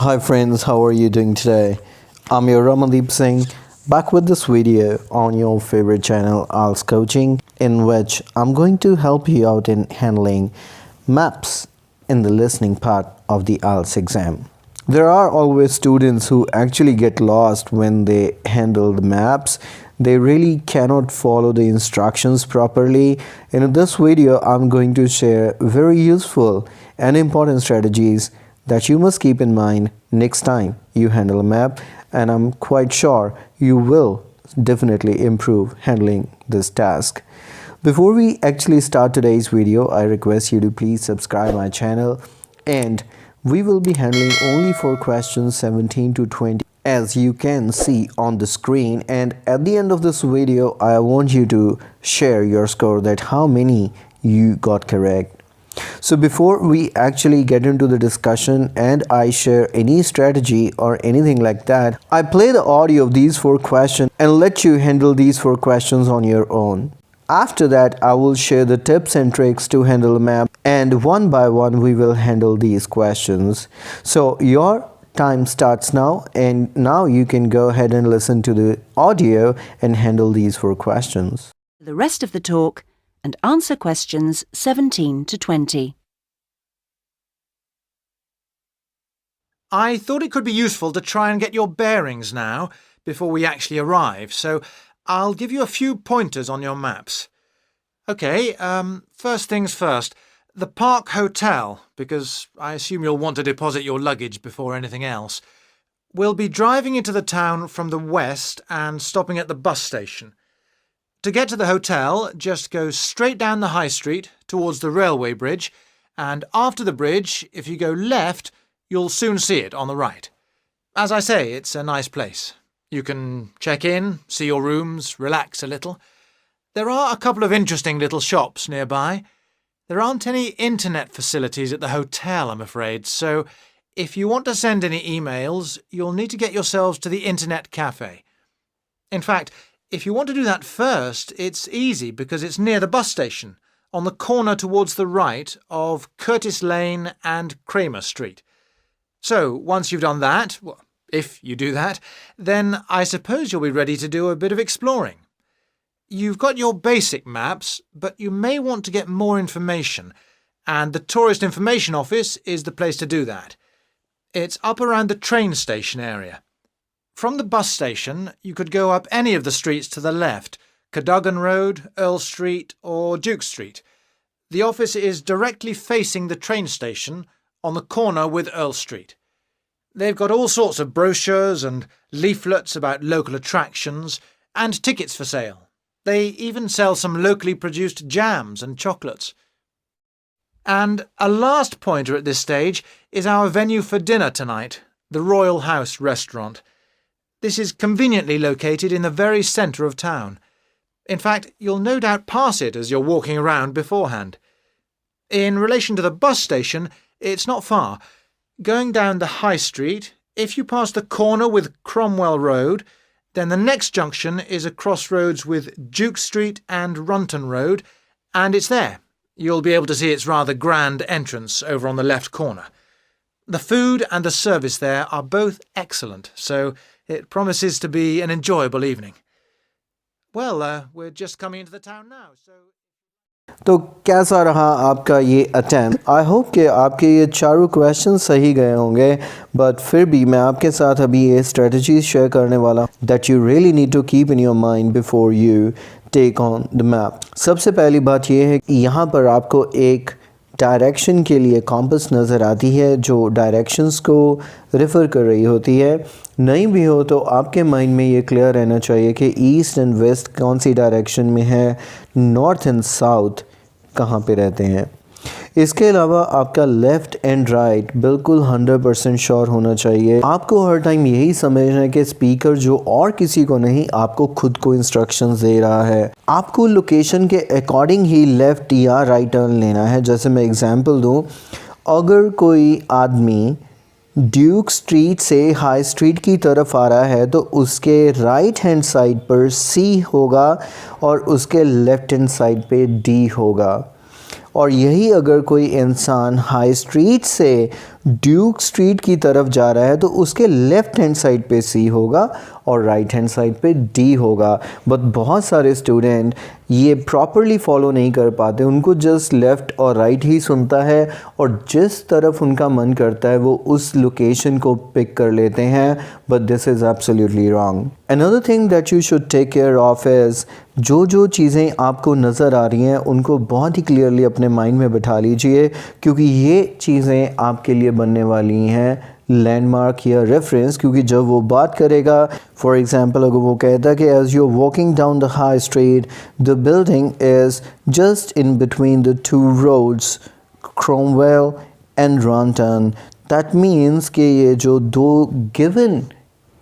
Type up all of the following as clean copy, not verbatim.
Hi friends, how are you doing today? I'm your Ramandeep Singh, back with this video on your favorite channel Ielts Coaching, in which I'm going to help you out in handling maps in the listening part of the Ielts exam. There are always students who actually get lost when they handle the maps. They really cannot follow the instructions properly. In this video, I'm going to share very useful and important strategies that you must keep in mind next time you handle a map, and I'm quite sure you will definitely improve handling this task. Before we actually start today's video, I request you to please subscribe my channel, and we will be handling only for questions 17 to 20 as you can see on the screen. And at the end of this video, I want you to share your score, that how many you got correct. So before we actually get into the discussion and I share any strategy or anything like that, I play the audio of these 4 questions and let you handle these 4 questions on your own. After that, I will share the tips and tricks to handle a map, and one by one we will handle these questions. So your time starts now, and now you can go ahead and listen to the audio and handle these 4 questions. The rest of the talk and answer questions 17 to 20. I thought it could be useful to try and get your bearings now before we actually arrive, so I'll give you a few pointers on your maps. OK, first things first, the Park Hotel, because I assume you'll want to deposit your luggage before anything else. We'll be driving into the town from the west and stopping at the bus station. To get to the hotel, just go straight down the high street towards the railway bridge, and after the bridge, if you go left, you'll soon see it on the right. As I say, it's a nice place. You can check in, see your rooms, relax a little. There are a couple of interesting little shops nearby. There aren't any internet facilities at the hotel, I'm afraid, so if you want to send any emails, you'll need to get yourselves to the internet cafe. In fact, if you want to do that first, it's easy because it's near the bus station, on the corner towards the right of Curtis Lane and Kramer Street. So, once you've done that, well, if you do that, then I suppose you'll be ready to do a bit of exploring. You've got your basic maps, but you may want to get more information, and the Tourist Information Office is the place to do that. It's up around the train station area. From the bus station, you could go up any of the streets to the left, Cadogan Road, Earl Street or Duke Street. The office is directly facing the train station on the corner with Earl Street. They've got all sorts of brochures and leaflets about local attractions and tickets for sale. They even sell some locally produced jams and chocolates. And a last pointer at this stage is our venue for dinner tonight, the Royal House restaurant. This is conveniently located in the very centre of town. In fact, you'll no doubt pass it as you're walking around beforehand. In relation to the bus station, it's not far. Going down the High Street, if you pass the corner with Cromwell Road, then the next junction is a crossroads with Duke Street and Runton Road, and it's there. You'll be able to see its rather grand entrance over on the left corner. The food and the service there are both excellent, so it promises to be an enjoyable evening. Well, we're just coming into the town now, so... तो कैसा रहा आपका ये attempt? I hope कि आपके ये चारों question सही गए होंगे, बट फिर भी मैं आपके साथ अभी ये स्ट्रेटजीज शेयर करने वाला that you really need to keep in your mind before you take on the map. सबसे पहली बात ये है कि यहाँ पर आपको एक डायरेक्शन के लिए कॉम्पस नज़र आती है जो डायरेक्शंस को रेफ़र कर रही होती है. नहीं भी हो तो आपके माइंड में ये क्लियर रहना चाहिए कि ईस्ट एंड वेस्ट कौन सी डायरेक्शन में है, नॉर्थ एंड साउथ कहाँ पे रहते हैं. इसके अलावा आपका लेफ़्ट एंड राइट बिल्कुल 100% श्योर होना चाहिए. आपको हर टाइम यही समझना है कि स्पीकर जो और किसी को नहीं, आपको खुद को इंस्ट्रक्शंस दे रहा है. आपको लोकेशन के अकॉर्डिंग ही लेफ़्ट या राइट टर्न लेना है. जैसे मैं एग्जांपल दूं, अगर कोई आदमी ड्यूक स्ट्रीट से हाई स्ट्रीट की तरफ आ रहा है तो उसके राइट हैंड साइड पर सी होगा और उसके लेफ़्ट हैंड साइड पे डी होगा. और यही अगर कोई इंसान हाई स्ट्रीट से ड्यूक स्ट्रीट की तरफ जा रहा है तो उसके लेफ्ट हैंड साइड पे सी होगा और राइट हैंड साइड पे डी होगा। बट बहुत सारे स्टूडेंट ये प्रॉपरली फॉलो नहीं कर पाते, उनको जस्ट लेफ़्ट और राइट ही सुनता है और जिस तरफ उनका मन करता है वो उस लोकेशन को पिक कर लेते हैं। But this is absolutely wrong. Another thing that you should take care of is जो चीज़ें आपको नज़र आ रही हैं उनको बहुत ही क्लियरली अपने माइंड में बिठा लीजिए, क्योंकि ये चीज़ें आपके लिए बनने वाली हैं लैंडमार्क या रेफरेंस। क्योंकि जब वो बात करेगा, फॉर एग्जांपल अगर वो कहता है कि as you walking down the high street the building is just in between the two roads Cromwell and Ronton, that means कि ये जो दो गिवन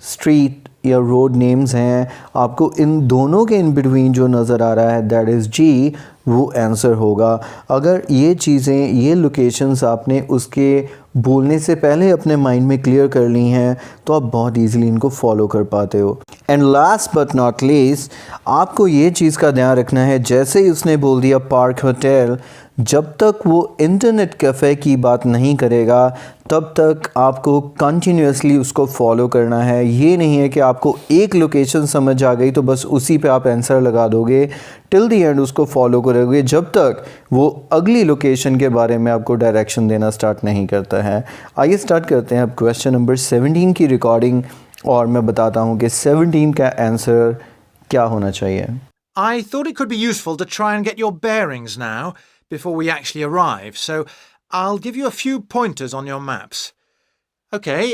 स्ट्रीट या रोड नेम्स हैं, आपको इन दोनों के इन बिटवीन जो नज़र आ रहा है दैट इज़ जी, वो आंसर होगा। अगर ये चीज़ें, ये लोकेशंस आपने उसके बोलने से पहले अपने माइंड में क्लियर कर ली हैं तो आप बहुत इजीली इनको फॉलो कर पाते हो। And last but not least, आपको ये चीज़ का ध्यान रखना है, जैसे ही उसने बोल दिया पार्क होटल, जब तक वो इंटरनेट कैफ़े की बात नहीं करेगा तब तक आपको कंटिन्यूसली उसको फॉलो करना है। ये नहीं है कि आपको एक लोकेशन समझ आ गई तो बस उसी पे आप आंसर लगा दोगे, टिल द एंड उसको फॉलो करोगे जब तक वो अगली लोकेशन के बारे में आपको डायरेक्शन देना स्टार्ट नहीं करता है। आइए स्टार्ट करते हैं अब क्वेश्चन नंबर 17 की रिकॉर्डिंग और मैं बताता हूँ कि 17 का आंसर क्या होना चाहिए। I thought it could be useful to try and get your bearings now before we actually arrive, so I'll give you a few pointers on your maps. Okay,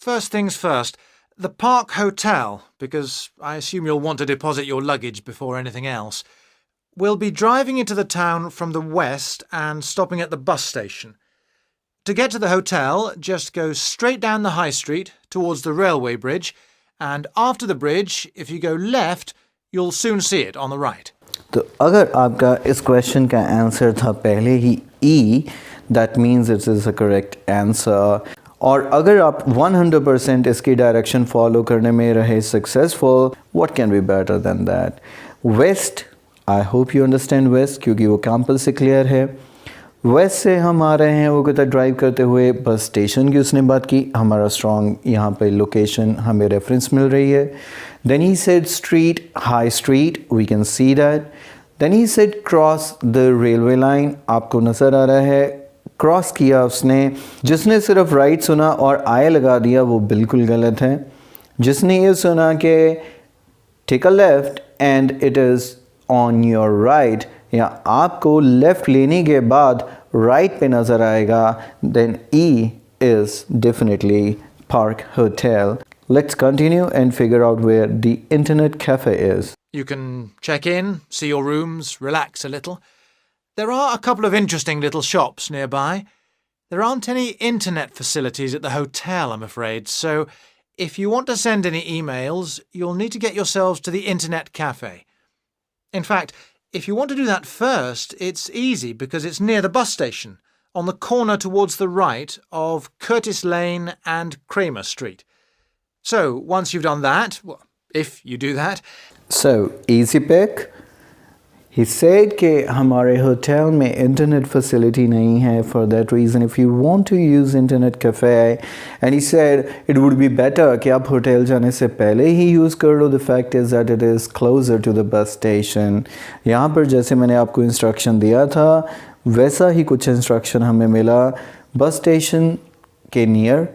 first things first, the Park Hotel, because I assume you'll want to deposit your luggage before anything else. We'll be driving into the town from the west and stopping at the bus station. To get to the hotel, just go straight down the high street towards the railway bridge, and after the bridge, if you go left, you'll soon see it on the right. तो अगर आपका इस question का answer था पहले ही E, that means it is a correct answer. और अगर आप 100% इसकी डायरेक्शन फॉलो करने में रहे successful, what can be better than that. West, I hope you understand west, क्योंकि वो कैंपस से क्लियर है। वेस्ट से हम आ रहे हैं वो कहता ड्राइव करते हुए बस स्टेशन की उसने बात की, हमारा स्ट्रॉन्ग यहाँ पे लोकेशन हमें रेफरेंस मिल रही है। Then he said street, high street, we can see that. Then he said cross the railway line, आपको नज़र आ रहा है क्रॉस किया उसने। जिसने सिर्फ राइट सुना और आए लगा दिया वो बिल्कुल गलत है। जिसने ये सुना कि take a left and it is on your right, या आपको लेफ़्ट लेने के बाद राइट पे नज़र आएगा, then he is definitely park hotel. Let's continue and figure out where the internet cafe is. You can check in, see your rooms, relax a little. There are a couple of interesting little shops nearby. There aren't any internet facilities at the hotel, I'm afraid, so if you want to send any emails, you'll need to get yourselves to the internet cafe. In fact, if you want to do that first, it's easy because it's near the bus station, on the corner towards the right of Curtis Lane and Kramer Street. So, once you've done that, well, if you do that... So, easy pick. He said कि हमारे hotel में internet facility नहीं है. For that reason, if you want to use internet cafe, and he said it would be better कि आप hotel जाने से पहले ही यूज़ कर लो. The fact is that it is closer to the bus station. यहाँ पर जैसे मैंने आपको इंस्ट्रक्शन दिया था वैसा ही कुछ इंस्ट्रक्शन हमें मिला बस स्टेशन के नियर,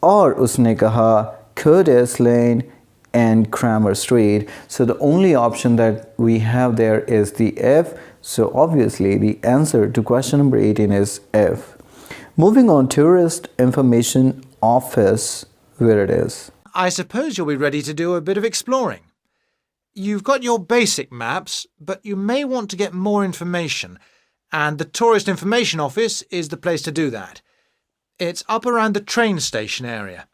और उसने कहा Curtis Lane and Kramer Street. So the only option that we have there is the F. So obviously the answer to question number 18 is F. Moving on, Tourist Information Office, where it is. I suppose you'll be ready to do a bit of exploring. You've got your basic maps, but you may want to get more information, and the Tourist Information Office is the place to do that. It's up around the train station area.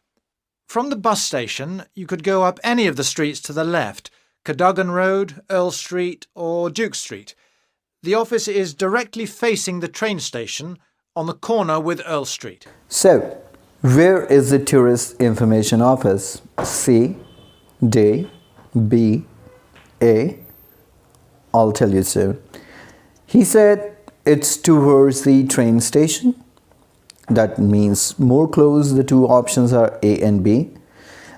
From the bus station, you could go up any of the streets to the left, Cadogan Road, Earl Street or Duke Street. The office is directly facing the train station on the corner with Earl Street. So, where is the Tourist Information Office? C, D, B, A? I'll tell you soon. He said it's towards the train station. That means more close, the two options are A and B.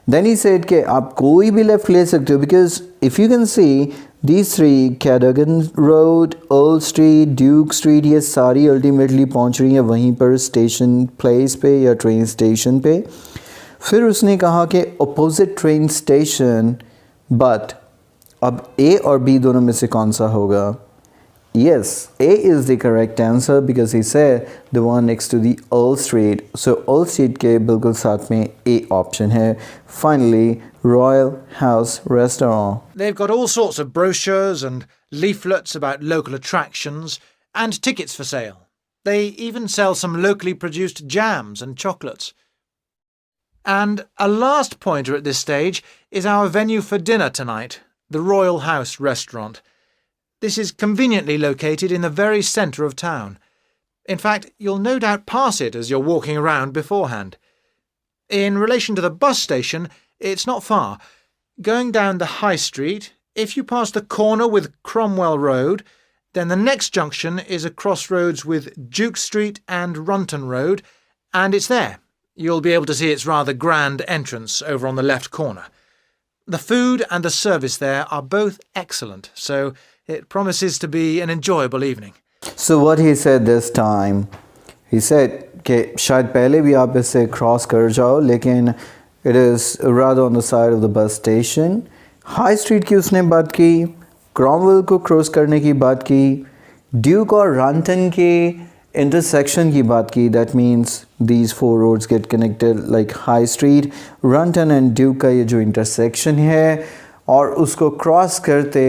Then he said कि आप कोई भी left ले सकते हो, because if you can see these three, Cadogan Road, Earl Street, Duke Street, ये सारी ultimately पहुंच रही हैं वहीं पर स्टेशन प्लेस पे या ट्रेन स्टेशन पे. फिर उसने कहा कि opposite train station, but अब A और B दोनों में से कौन सा होगा? Yes, A is the correct answer because he said the one next to the Earl Street. So Earl Street के बिल्कुल साथ में A option है. Finally, Royal House Restaurant. They've got all sorts of brochures and leaflets about local attractions and tickets for sale. They even sell some locally produced jams and chocolates. And a last pointer at this stage is our venue for dinner tonight, the Royal House Restaurant. This is conveniently located in the very centre of town. In fact, you'll no doubt pass it as you're walking around beforehand. In relation to the bus station, it's not far. Going down the High Street, if you pass the corner with Cromwell Road, then the next junction is a crossroads with Duke Street and Runton Road, and it's there. You'll be able to see its rather grand entrance over on the left corner. The food and the service there are both excellent, so it promises to be an enjoyable evening. So what he said this time, he said कि शायद पहले भी आप इसे cross कर जाओ, लेकिन it is rather on the side of the bus station. High street की उसने बात की, क्रॉमवेल को क्रॉस करने की बात की, ड्यूक और रंटन के intersection की बात की. That means these four roads get connected like High Street, Runton and Duke का ये जो intersection है, और उसको क्रॉस करते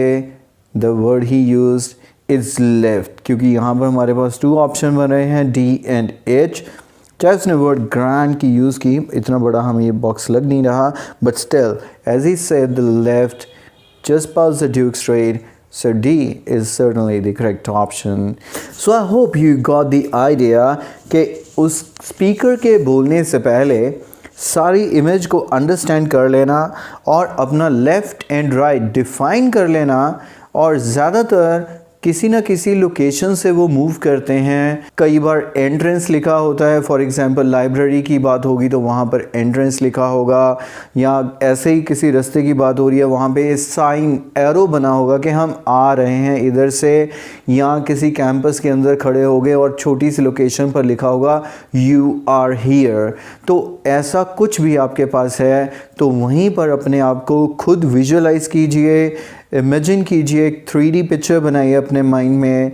the word he used is left, क्योंकि यहाँ पर हमारे पास two option बन रहे हैं D and H. चाहे उसने word grand की यूज़ की, इतना बड़ा हमें ये box लग नहीं रहा, but still as he said the left just past the Duke Street, so D is certainly the correct option. So I hope you got the idea कि उस speaker के बोलने से पहले सारी इमेज को अंडरस्टैंड कर लेना और अपना लेफ़्ट एंड राइट डिफ़ाइन कर लेना, और ज़्यादातर किसी न किसी लोकेशन से वो मूव करते हैं. कई बार एंट्रेंस लिखा होता है, फॉर एग्जांपल लाइब्रेरी की बात होगी तो वहाँ पर एंट्रेंस लिखा होगा, या ऐसे ही किसी रास्ते की बात हो रही है वहाँ पे साइन एरो बना होगा कि हम आ रहे हैं इधर से, या किसी कैंपस के अंदर खड़े होंगे और छोटी सी लोकेशन पर लिखा होगा यू आर हियर. तो ऐसा कुछ भी आपके पास है तो वहीं पर अपने आप को खुद विजुअलाइज कीजिए, इमेजिन कीजिए, एक 3D पिक्चर बनाइए अपने माइंड में,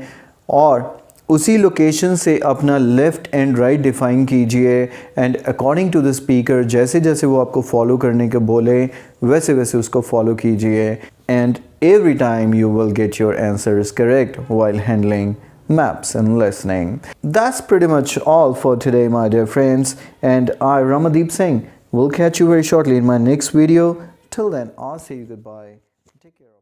और उसी लोकेशन से अपना लेफ़्ट एंड राइट डिफ़ाइन कीजिए, and according to the speaker जैसे जैसे वो आपको फॉलो करने के बोले वैसे वैसे उसको फॉलो कीजिए, and every time you will get your answers correct while handling maps and listening. That's pretty much all for today, my dear friends, and I, Ramandeep Singh, will catch you very shortly in my next video. Till then, I'll say you goodbye. Take care.